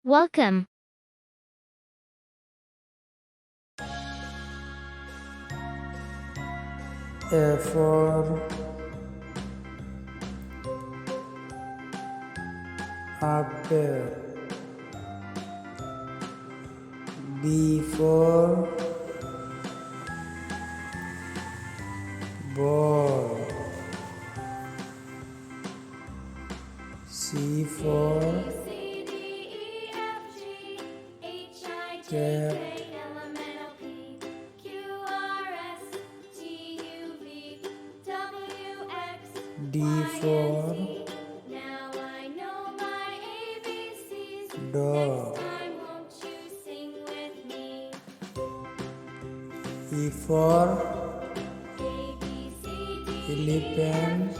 Welcome. A for apple. B for ball. C for cat. D for dog. E for elephant.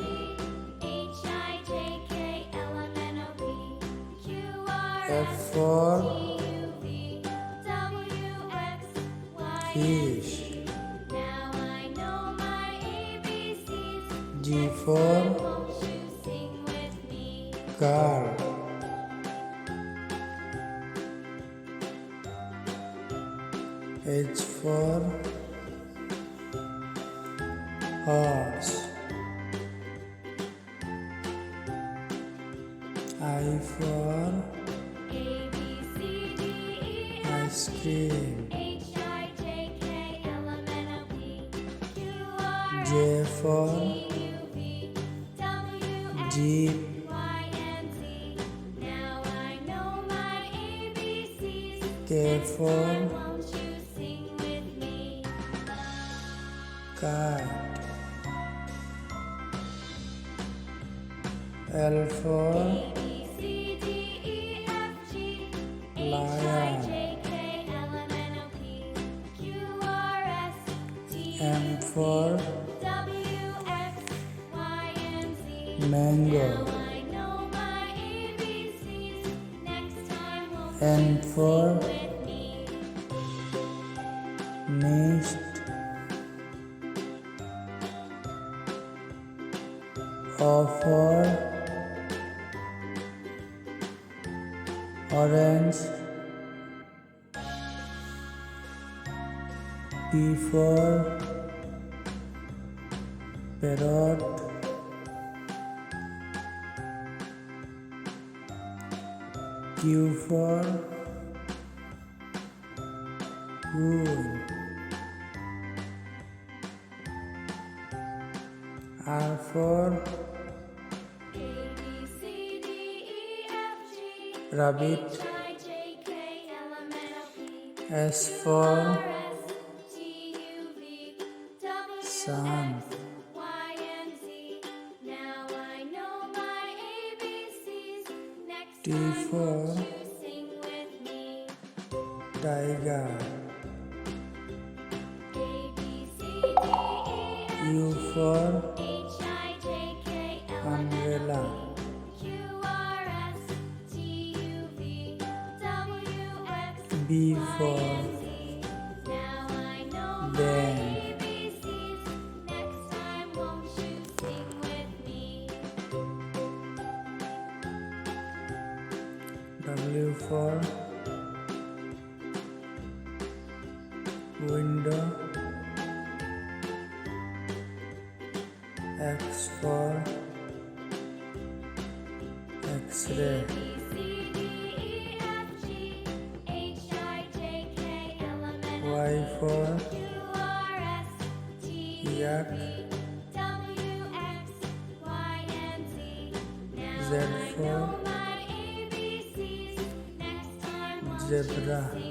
F for fish. G for car. H for horse. I for ice cream. J for jeep. K for cat. L for lion. M for mango. N for nest. O for orange. P for parrot. Q for queen. R for rabbit. S for sun. T for tiger. U for umbrella. B for band. W for window. X for X-ray. Y for yak. Z for zebra.